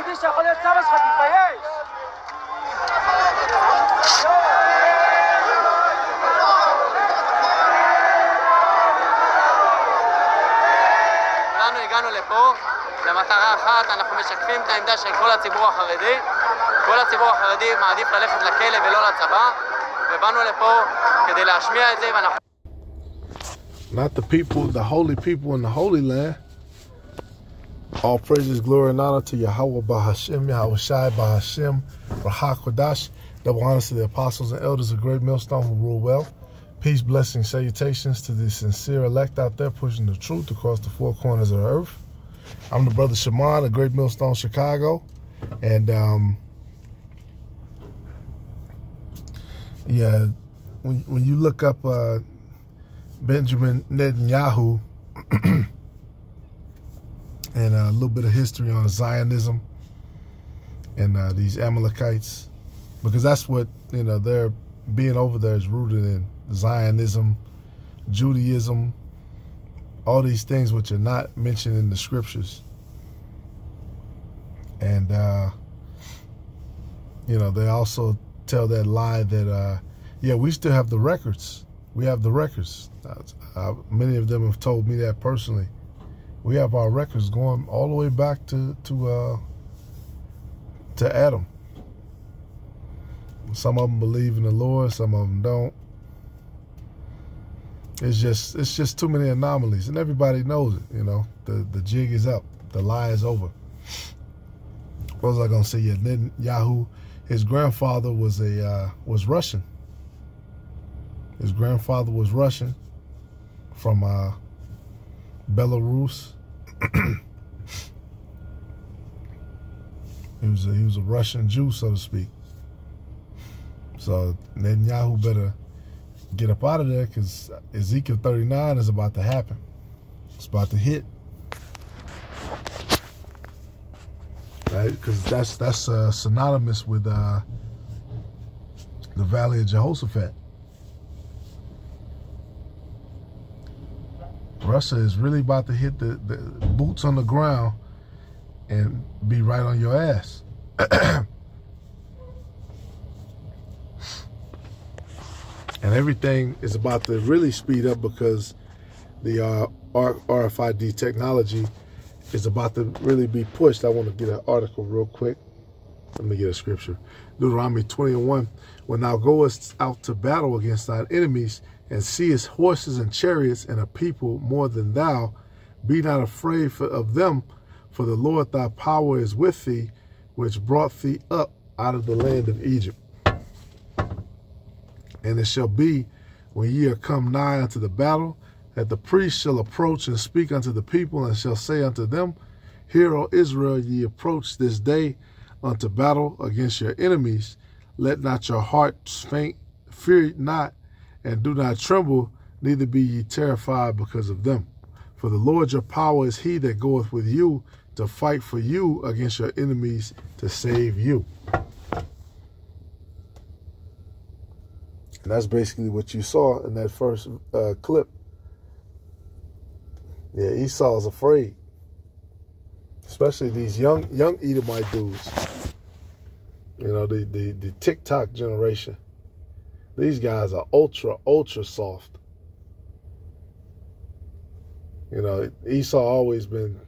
היחידי שיכול להיות סבא שלך, תתבייש! כולנו הגענו לפה למטרה אחת, אנחנו משקפים את העמדה של כל הציבור החרדי. כל הציבור החרדי מעדיף ללכת לכלא ולא לצבא, ובאנו לפה כדי להשמיע את זה, ואנחנו... Not the people, the holy people in the Holy Land. All praises, glory, and honor to Yahweh Bahashem, Yahweh Shai Bahashem, Rahak Kodash. Double honors to the apostles and elders of Great Millstone who rule well. Peace, blessings, salutations to the sincere elect out there pushing the truth across the four corners of the earth. I'm the brother Shaman of Great Millstone, Chicago. And yeah, when you look up Benjamin Netanyahu and a little bit of history on Zionism and these Amalekites, because that's what, you know, their being over there is rooted in Zionism, Judaism, all these things which are not mentioned in the scriptures. And, you know, they also tell that lie that, yeah, we still have the records. We have the records. Many of them have told me that personally. We have our records going all the way back to Adam. Some of them believe in the Lord, some of them don't. It's just too many anomalies, and everybody knows it. You know, the jig is up, the lie is over. What was I gonna say? Yeah, Netanyahu, his grandfather was Russian. His grandfather was Russian from Belarus. He was a Russian Jew, so to speak. So Netanyahu better get up out of there, because Ezekiel 39 is about to happen. It's about to hit. Right? Because that's synonymous with the Valley of Jehoshaphat. Russia is really about to hit the boots on the ground and be right on your ass. And everything is about to really speed up because the RFID technology is about to really be pushed. I want to get an article real quick. Let me get a scripture. Deuteronomy 20:1. When thou goest out to battle against thine enemies, and seest horses and chariots and a people more than thou, be not afraid of them, for the Lord thy power is with thee, which brought thee up out of the land of Egypt. And it shall be, when ye are come nigh unto the battle, that the priest shall approach and speak unto the people, and shall say unto them, Hear, O Israel, ye approach this day unto battle against your enemies. Let not your hearts faint, fear not, and do not tremble, neither be ye terrified because of them. For the Lord your power is he that goeth with you to fight for you against your enemies, to save you. And that's basically what you saw in that first clip. Yeah, Esau's afraid. Especially these young Edomite dudes. You know, the TikTok generation. These guys are ultra soft. You know, Esau always been,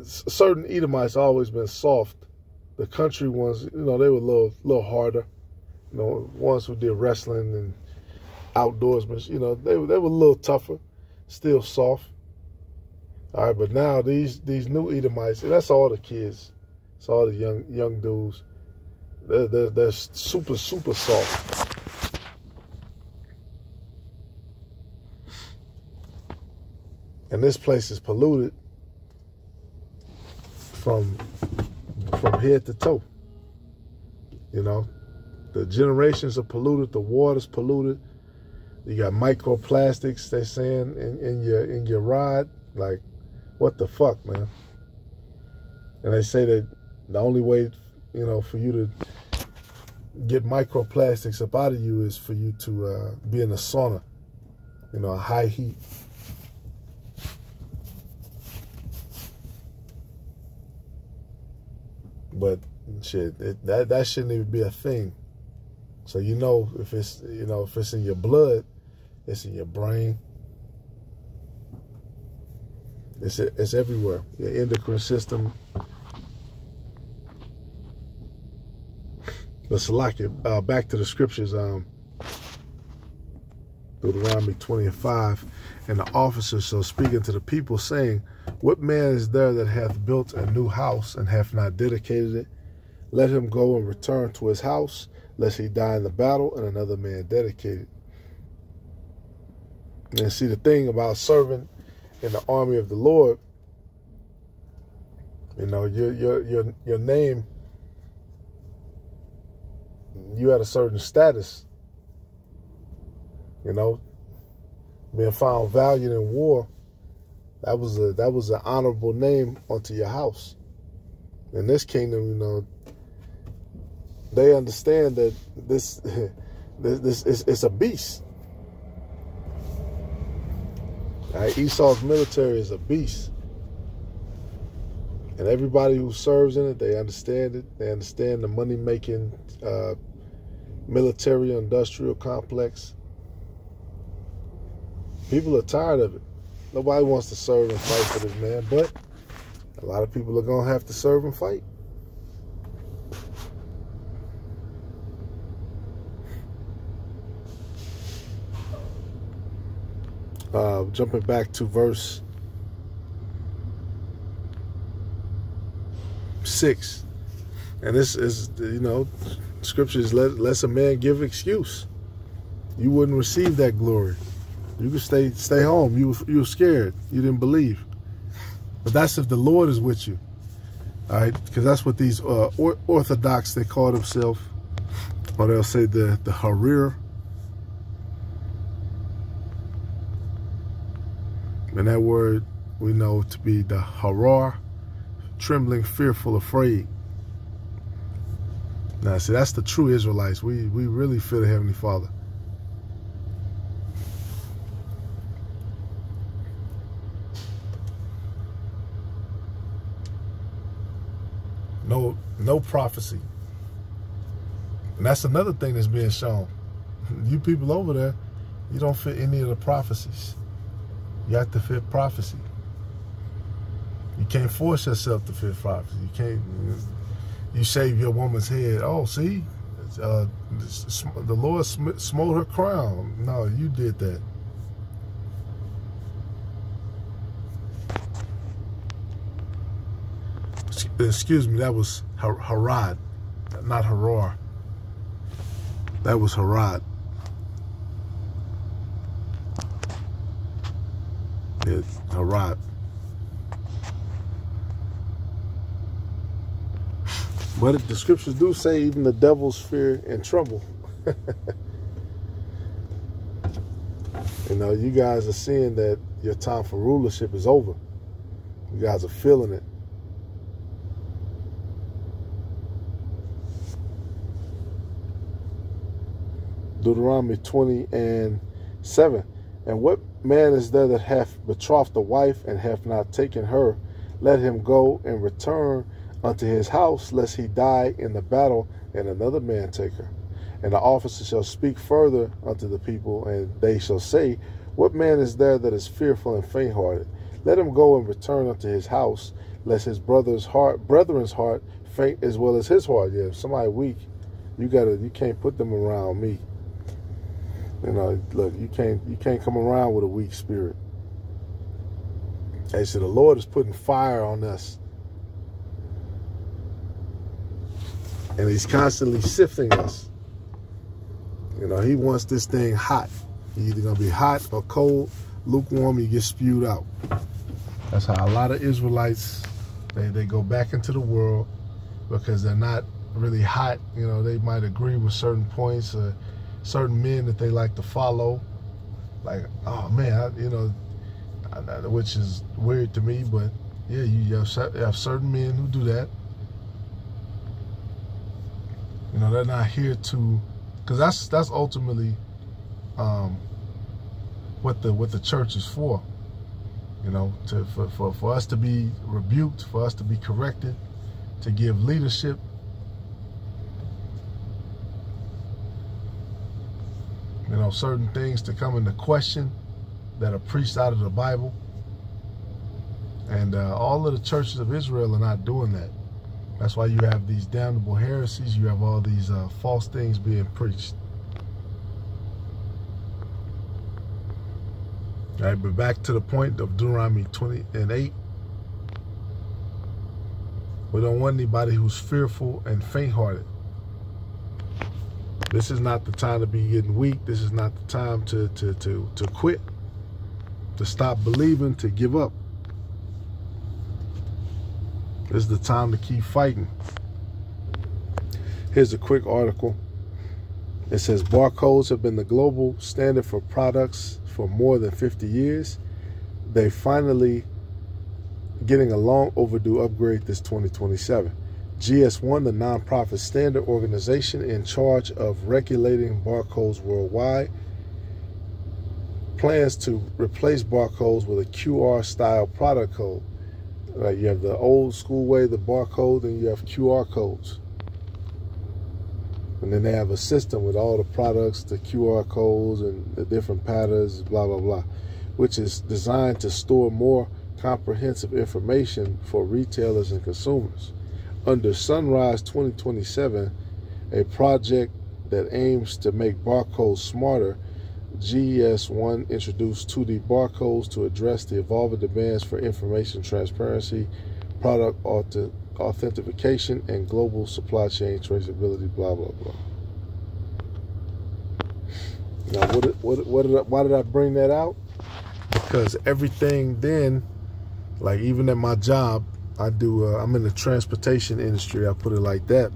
certain Edomites always been soft. The country ones, you know, they were a little harder. You know, ones who did wrestling and outdoorsmen, you know, they were a little tougher, still soft. All right, but now these new Edomites, and that's all the kids, it's all the young dudes. They're super soft. And this place is polluted from head to toe. You know, the generations are polluted, the water's polluted. You got microplastics, they're saying, in your ride. Like, what the fuck, man? And they say that the only way, you know, for you to get microplastics up out of you is for you to be in a sauna, you know, a high heat. But shit, that shouldn't even be a thing. So you know, if it's if it's in your blood, it's in your brain. It's everywhere. Your endocrine system. But Salaki, back to the scriptures. Deuteronomy 20:5, and the officers shall speak unto the people, saying, what man is there that hath built a new house and hath not dedicated it? Let him go and return to his house, lest he die in the battle, and another man dedicate it. And see, the thing about serving in the army of the Lord, your name, you had a certain status. Being found valiant in war, that was an honorable name unto your house. In this kingdom, they understand that this it's a beast. Right? Esau's military is a beast. And everybody who serves in it, they understand it. They understand the money-making military-industrial complex. People are tired of it. Nobody wants to serve and fight for this man, but a lot of people are going to have to serve and fight. Jumping back to verse 6. And this is, scripture is lest a man give excuse. You wouldn't receive that glory. You could stay home. You were scared. You didn't believe. But that's if the Lord is with you. All right? Because that's what these Orthodox, they call themselves. Or they'll say the Harir. And that word we know to be the Harar, trembling, fearful, afraid. Now, see, that's the true Israelites. We really fear the Heavenly Father. No prophecy. And that's another thing that's being shown. You people over there, you don't fit any of the prophecies. You have to fit prophecy. You can't force yourself to fit prophecy. You can't. You shave your woman's head. Oh, see, the Lord smote her crown. No, you did that. Excuse me, that was Harad, not Harar. That was Harad. It's Harad. But the scriptures do say even the devils fear and tremble. You guys are seeing that your time for rulership is over. You guys are feeling it. Deuteronomy 20:7. And what man is there that hath betrothed a wife and hath not taken her? Let him go and return unto his house, lest he die in the battle and another man take her. And the officer shall speak further unto the people, and they shall say, what man is there that is fearful and faint-hearted? Let him go and return unto his house, lest his brethren's heart faint as well as his heart. Yeah, if somebody weak, you can't put them around me. Look, you can't come around with a weak spirit. Hey, so the Lord is putting fire on us. And he's constantly sifting us. He wants this thing hot. You're either going to be hot or cold, lukewarm, you get spewed out. That's how a lot of Israelites, they go back into the world because they're not really hot. They might agree with certain points or certain men that they like to follow. Like, oh man, which is weird to me, but yeah, you have certain men who do that. They're not here to, because that's ultimately what the church is for. For us to be rebuked, for us to be corrected, to give leadership. You know, certain things to come into question that are preached out of the Bible. And all of the churches of Israel are not doing that. That's why you have these damnable heresies. You have all these false things being preached. All right, but back to the point of Deuteronomy 20:8. We don't want anybody who's fearful and faint-hearted. This is not the time to be getting weak. This is not the time to quit, to stop believing, to give up. This is the time to keep fighting. Here's a quick article. It says barcodes have been the global standard for products for more than 50 years. They finally getting a long overdue upgrade this 2027. GS1, the nonprofit standard organization in charge of regulating barcodes worldwide, plans to replace barcodes with a QR style product code. Right, you have the old school way, the barcode, and you have QR codes. And then they have a system with all the products, the QR codes, and the different patterns, blah, blah, blah, which is designed to store more comprehensive information for retailers and consumers. Under Sunrise 2027, a project that aims to make barcodes smarter, GS1 introduced 2D barcodes to address the evolving demands for information transparency, product authentication, and global supply chain traceability, blah, blah, blah. Now, why did I bring that out? Because everything then, like even at my job, I'm in the transportation industry, I put it like that.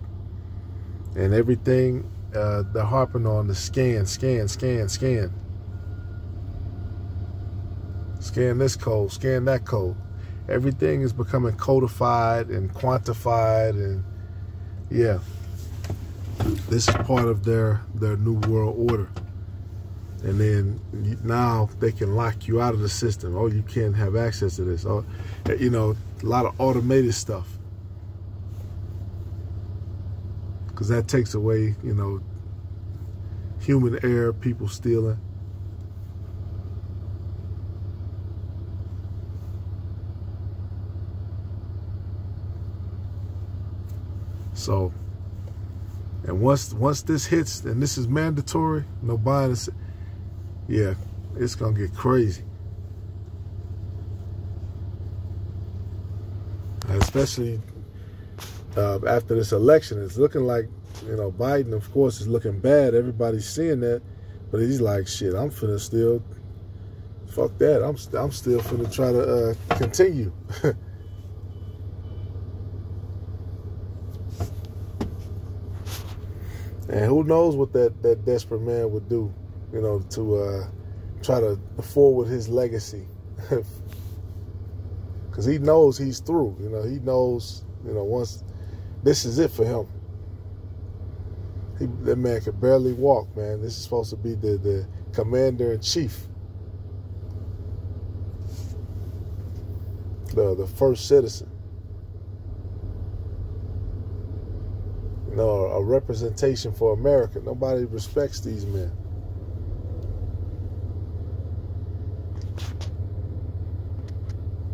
And everything, they're harping on the scan. Scan this code, scan that code. Everything is becoming codified and quantified, and yeah, this is part of their new world order. And then now they can lock you out of the system. Oh, you can't have access to this. Oh, you know, a lot of automated stuff. Because that takes away, you know, human error, people stealing. So, and once this hits, and this is mandatory, no buying, yeah, it's gonna get crazy. Especially after this election, it's looking like, you know, Biden, of course, is looking bad. Everybody's seeing that, but he's like, shit, I'm finna still, fuck that. I'm still finna try to continue. And who knows what that desperate man would do, you know, to try to forward his legacy. Because he knows he's through. You know, he knows, you know, once this is it for him. That man could barely walk, man. This is supposed to be the commander-in-chief. The first citizen. You know, a representation for America. Nobody respects these men.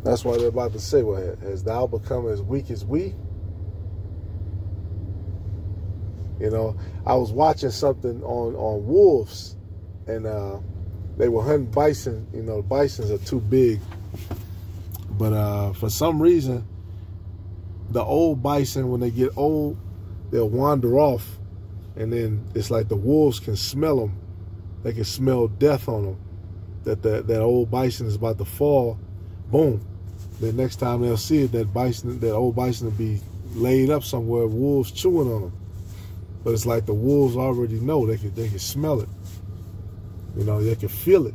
That's why they're about to say, well, has thou become as weak as we? You know, I was watching something on wolves, and they were hunting bison. You know, bisons are too big. But for some reason, the old bison, when they get old, they'll wander off, and then it's like the wolves can smell them. They can smell death on them. That old bison is about to fall. Boom. The next time they'll see it, that old bison will be laid up somewhere, wolves chewing on them. But it's like the wolves already know. They can smell it. You know, they can feel it.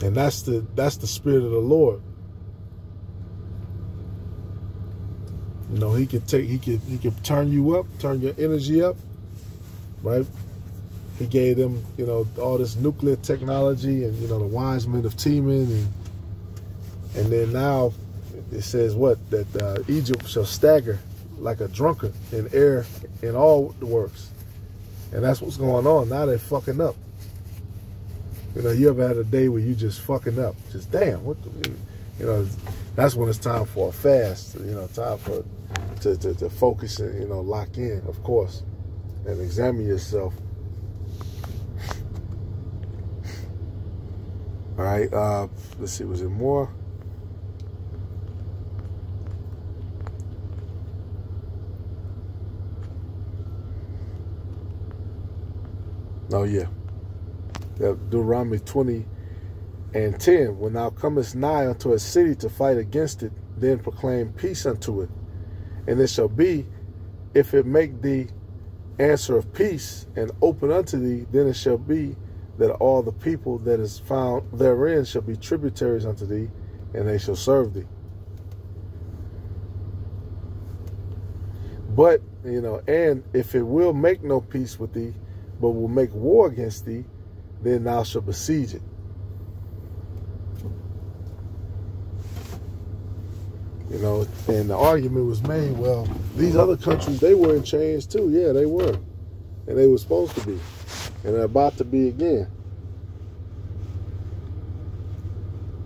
And that's the spirit of the Lord. You know, he could turn you up, turn your energy up, right? He gave them, you know, all this nuclear technology and, you know, the wise men of Teman, and then now it says what? That Egypt shall stagger like a drunkard in air in all the works. And that's what's going on. Now they're fucking up. You know, you ever had a day where you just fucking up? Just damn, what the, you know, that's when it's time for a fast, you know, time for to focus and, you know, lock in, of course, and examine yourself. All right, let's see, was it more? Oh, yeah. Deuteronomy 20:10. When thou comest nigh unto a city to fight against it, then proclaim peace unto it. And it shall be, if it make thee answer of peace and open unto thee, then it shall be that all the people that is found therein shall be tributaries unto thee, and they shall serve thee. But, you know, and if it will make no peace with thee, but will make war against thee, then thou shalt besiege it. You know, and the argument was made, well, these other countries, they were in chains too. Yeah, they were. And they were supposed to be. And they're about to be again.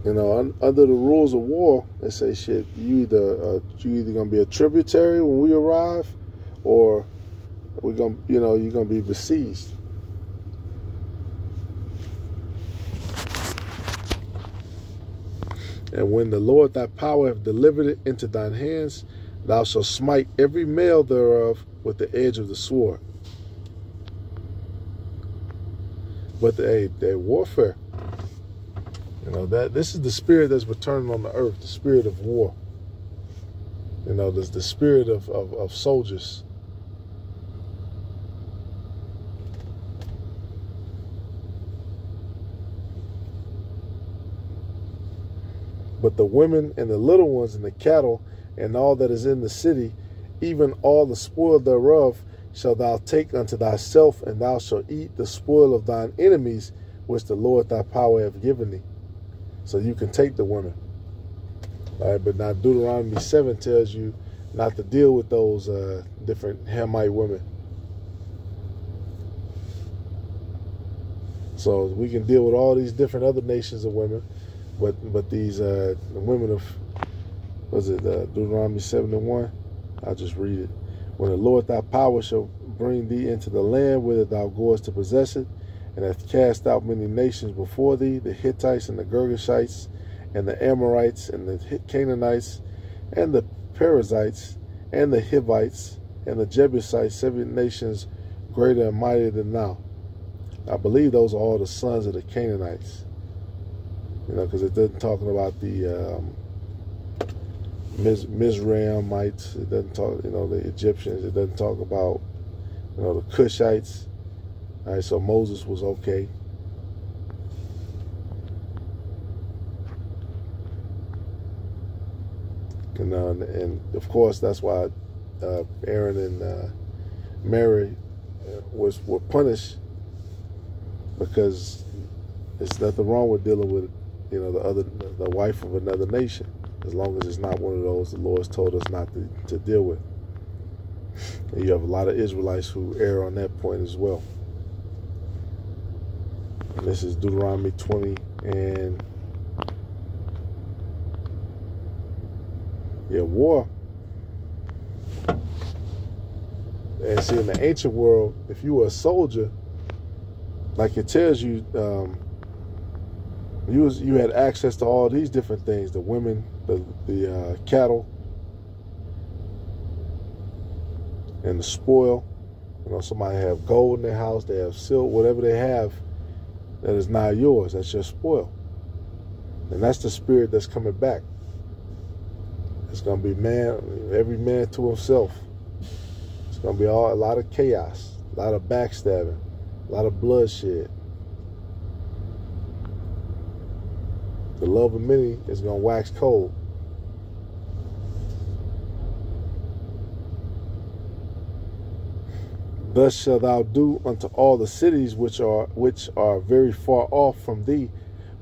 You know, under the rules of war, they say, shit, you either gonna be a tributary when we arrive, or we're gonna, you know, you're gonna be besieged. And when the Lord thy power hath delivered it into thine hands, thou shalt smite every male thereof with the edge of the sword. But the warfare, you know, that this is the spirit that's returning on the earth, the spirit of war. You know, there's the spirit of soldiers. But the women and the little ones and the cattle and all that is in the city, even all the spoil thereof, shalt thou take unto thyself, and thou shalt eat the spoil of thine enemies, which the Lord thy power hath given thee. So you can take the women. All right, but now Deuteronomy 7 tells you not to deal with those different Hamite women. So we can deal with all these different other nations of women. But these the women of, was it Deuteronomy 7:1? I'll just read it. When the Lord thy power shall bring thee into the land whither thou goest to possess it, and hath cast out many nations before thee, the Hittites and the Girgashites, and the Amorites, and the Canaanites, and the Perizzites, and the Hivites, and the Jebusites, 7 nations greater and mightier than thou. I believe those are all the sons of the Canaanites. You know, because it doesn't talk about the Mizraimites. It doesn't talk, you know, the Egyptians. It doesn't talk about, you know, the Cushites. All right, so Moses was okay. And of course, that's why Aaron and Mary were punished, because there's nothing wrong with dealing with, you know, the wife of another nation, as long as it's not one of those the Lord's told us not to deal with. And you have a lot of Israelites who err on that point as well. And this is Deuteronomy 20 and war. And see, in the ancient world, if you were a soldier, like it tells you, you had access to all these different things: the women, the cattle, and the spoil. You know, somebody have gold in their house, they have silk, whatever they have that is not yours, that's your spoil. And that's the spirit that's coming back. It's going to be every man to himself. It's going to be a lot of chaos, a lot of backstabbing, a lot of bloodshed. The love of many is going to wax cold. Thus shalt thou do unto all the cities which are very far off from thee,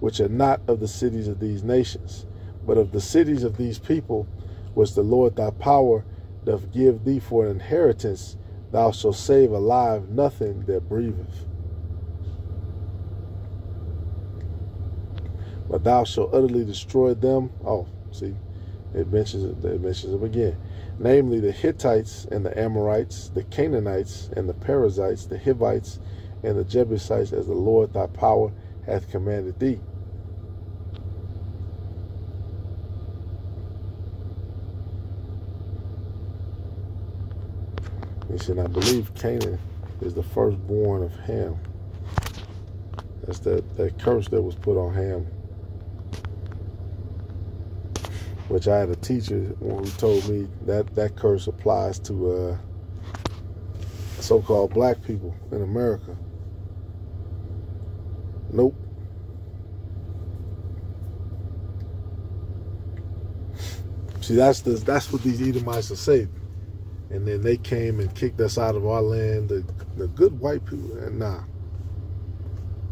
which are not of the cities of these nations. But of the cities of these people, which the Lord thy power doth give thee for an inheritance, thou shalt save alive nothing that breatheth. But thou shalt utterly destroy them. Oh, see, it mentions them again. Namely, the Hittites and the Amorites, the Canaanites and the Perizzites, the Hivites and the Jebusites, as the Lord thy power hath commanded thee. He said, I believe Canaan is the firstborn of Ham. That's that curse that was put on Ham. Which I had a teacher who told me that curse applies to so-called black people in America. Nope. See, that's what these Edomites will say. And then they came and kicked us out of our land, the good white people. And nah.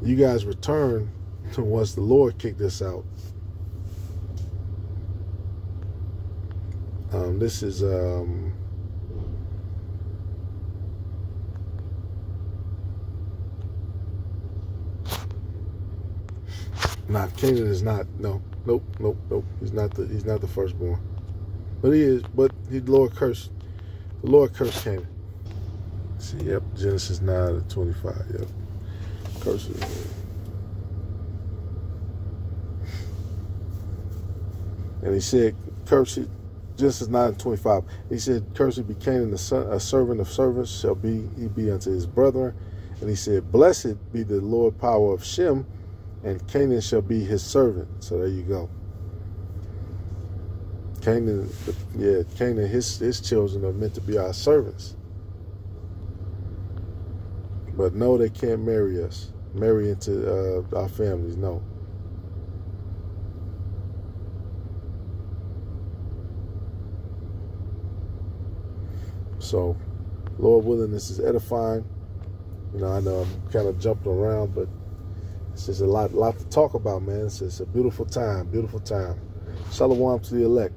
You guys return to once the Lord kicked us out. This is nah, Canaan is not. Nope. He's not the firstborn. But he is. But the Lord cursed Canaan. See, yep, Genesis 9:25. Yep, curses. And he said, "Curse it." Genesis 9:25. He said, "Cursed be Canaan, a servant of servants shall he be unto his brethren." And he said, "Blessed be the Lord power of Shem, and Canaan shall be his servant." So there you go. Canaan, his children are meant to be our servants. But no, they can't marry us, marry into our families. No. So, Lord willing, this is edifying. You know, I know I'm kind of jumping around, but it's just a lot to talk about, man. It's a beautiful time, beautiful time. Shalom to the elect.